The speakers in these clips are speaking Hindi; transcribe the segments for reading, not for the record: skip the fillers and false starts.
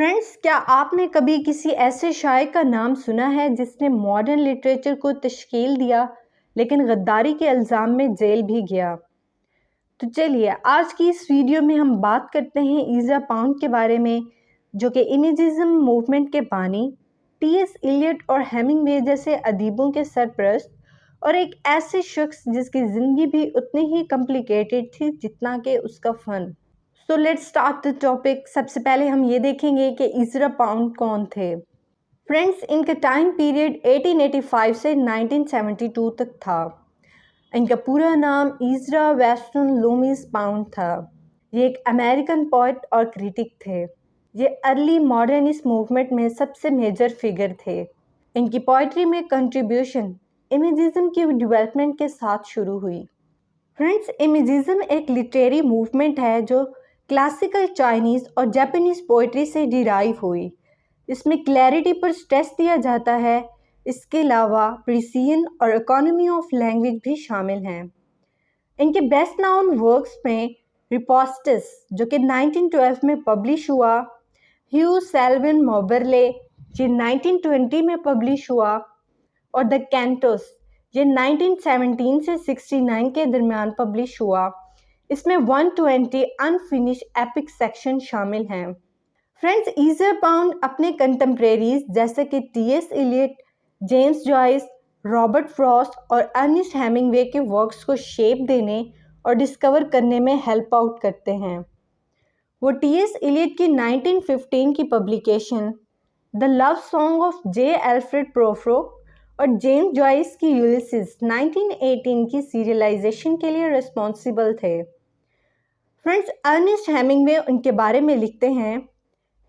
फ्रेंड्स, क्या आपने कभी किसी ऐसे शायर का नाम सुना है जिसने मॉडर्न लिटरेचर को तश्कील दिया लेकिन गद्दारी के इल्ज़ाम में जेल भी गया? तो चलिए आज की इस वीडियो में हम बात करते हैं इज़रा पाउंड के बारे में, जो कि इमेजिज्म मूवमेंट के बानी, टी.एस. इलियट और हेमिंगवे जैसे अदीबों के सरपरस्त और एक ऐसे शख्स जिसकी ज़िंदगी भी उतनी ही कॉम्प्लिकेटेड थी जितना कि उसका fun. So let's start the topic. सबसे पहले हम ये देखेंगे कि इज़रा पाउंड कौन थे। फ्रेंड्स, इनका टाइम पीरियड 1885 से 1972 तक था। इनका पूरा नाम इज़रा वेस्टन लूमिस पाउंड था। ये एक अमेरिकन पोएट और क्रिटिक थे। ये अर्ली मॉडर्निस्ट मूवमेंट में सबसे मेजर फिगर थे। इनकी पोइट्री में कंट्रीब्यूशन इमेजिज्म की डेवलपमेंट के साथ शुरू हुई। फ्रेंड्स, इमेजिज्म एक लिटरेरी मूवमेंट है जो क्लासिकल चाइनीज़ और जापानीज़ पोइट्री से डिराइव हुई। इसमें क्लैरिटी पर स्ट्रेस दिया जाता है। इसके अलावा प्रिसीजन और इकोनॉमी ऑफ लैंग्वेज भी शामिल हैं। इनके बेस्ट नाउन वर्क्स में रिपोस्टस, जो कि 1912 में पब्लिश हुआ, ह्यू सेल्विन मोबरले, जो 1920 में पब्लिश हुआ, और द कैंटोस, ये 1917 से 69 के दरमियान पब्लिश हुआ। इसमें 120 अनफिनिश एपिक सेक्शन शामिल हैं। फ्रेंड्स, इज़रा पाउंड अपने कंटेम्प्रेरीज जैसे कि T S. Eliot, James Joyce, Robert Frost और अर्नेस्ट हेमिंगवे के वर्क्स को शेप देने और डिस्कवर करने में हेल्प आउट करते हैं। वो टी.एस. इलियट की 1915 की publication the love song of J. Alfred Prufrock और जेम्स जॉयस की यूलिसिस 1918 की सीरियलाइजेशन के लिए रिस्पॉन्सिबल थे। फ्रेंड्स, अर्नेस्ट हेमिंगवे उनके बारे में लिखते हैं,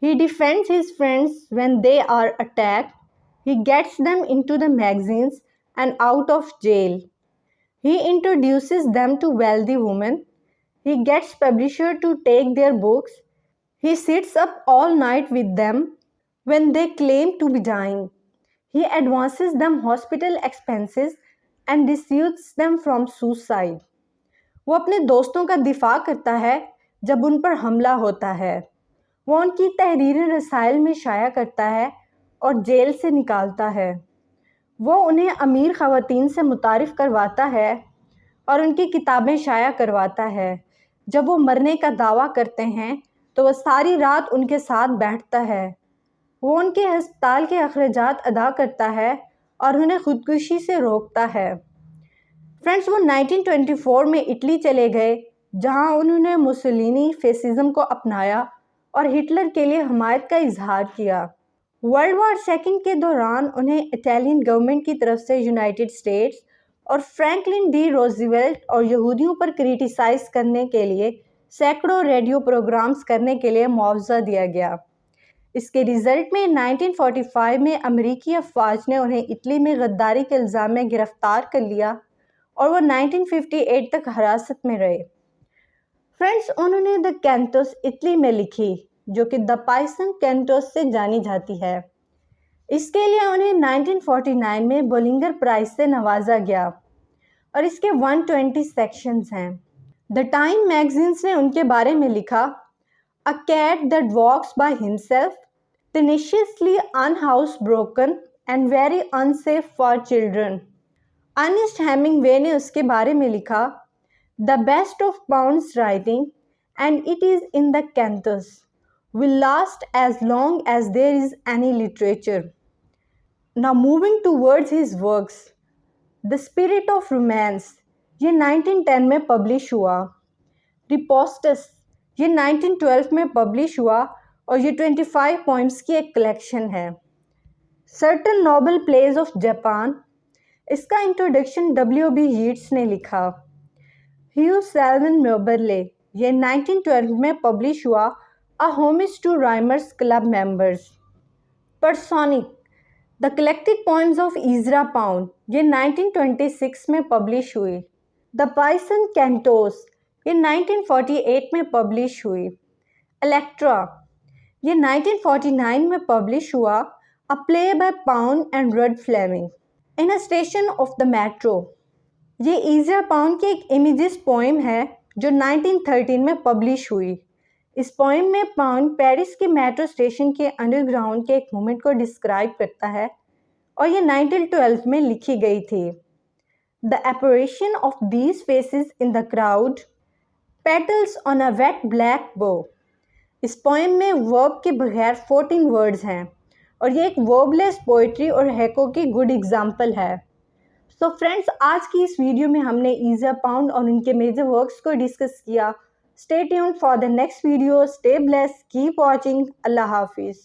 He defends his friends when they are attacked. He gets them into the magazines and out of jail. He introduces them to wealthy women. He gets publisher to take their books. He sits up all night with them when they claim to be dying. He advances them hospital expenses and dissuades them from suicide. वो अपने दोस्तों का दिफा करता है जब उन पर हमला होता है। वो उनकी तहरीरें रसाइल में शाया करता है और जेल से निकालता है। वो उन्हें अमीर ख़वातीन से मुतारिफ़ करवाता है और उनकी किताबें शाया करवाता है। जब वो मरने का दावा करते हैं तो वह सारी रात उनके साथ बैठता है। वो उनके अस्पताल के अखराजात अदा करता है और उन्हें खुदकुशी से रोकता है। फ्रेंड्स, वो 1924 में इटली चले गए, जहां उन्होंने मुसोलिनी फेसिज्म को अपनाया और हिटलर के लिए हमायत का इजहार किया। वर्ल्ड वॉर सेकेंड के दौरान उन्हें इटालियन गवर्नमेंट की तरफ से यूनाइटेड स्टेट्स और फ्रैंकलिन डी रोज़वेल्ट और यहूदियों पर क्रिटिसाइज करने के लिए सैकड़ों रेडियो प्रोग्राम्स करने के लिए मुआवजा दिया गया। इसके रिजल्ट में 1945 में अमेरिकी अफवाज ने उन्हें इटली में गद्दारी के इल्ज़ाम में गिरफ्तार कर लिया और वो 1958 तक हिरासत में रहे। फ्रेंड्स, उन्होंने द कैंटोस इटली में लिखी, जो कि द पाइसन कैंटोस से जानी जाती है। इसके लिए उन्हें 1949 में बोलिंगर प्राइज से नवाजा गया और इसके 120 सेक्शंस हैं। द टाइम मैगजीन्स ने उनके बारे में लिखा, a cat that walks by himself, tenaciously unhoused broken and very unsafe for children. Ernest Hemingway ने उसके बारे में लिखा, The best of Pound's writing, and it is in the cantos, will last as long as there is any literature. Now moving towards his works, The Spirit of Romance, ये 1910 में पब्लिश हुआ। रिपोस्टस, ये 1912 में पब्लिश हुआ और ये 25 पोइम्स की एक कलेक्शन है। Certain noble plays of Japan, इसका इंट्रोडक्शन W.B. यीट्स ने लिखा। ह्यू सेल्विन मोबरले, ये 1912 में पब्लिश हुआ, a homage to Rhymers Club members. Personae, the collected poems of Ezra Pound, ये 1926 में पब्लिश हुई। द पाइसन कैंटोस, ये 1948 में पब्लिश हुई। इलेक्ट्रा, ये 1949 में पब्लिश हुआ, a play by Pound and Rudd Fleming. In a station of the metro, ये इज़रा पाउंड की एक इमेजिस पोएम है जो 1913 में पब्लिश हुई। इस पोएम में पाउंड पेरिस के मेट्रो स्टेशन के अंडरग्राउंड के एक मोमेंट को डिस्क्राइब करता है और ये 1912 में लिखी गई थी। The apparition of these faces in the crowd, petals on a wet black bow। इस पोएम में वर्ब के बगैर 14 वर्ड्स हैं और ये एक वर्बलेस पोइट्री और हैको की गुड एग्जाम्पल है। सो फ्रेंड्स, आज की इस वीडियो में हमने ईज़ा पाउंड और उनके मेजर वर्क्स को डिस्कस किया। Stay tuned for the next video. Stay blessed, keep watching. अल्लाह हाफिज़।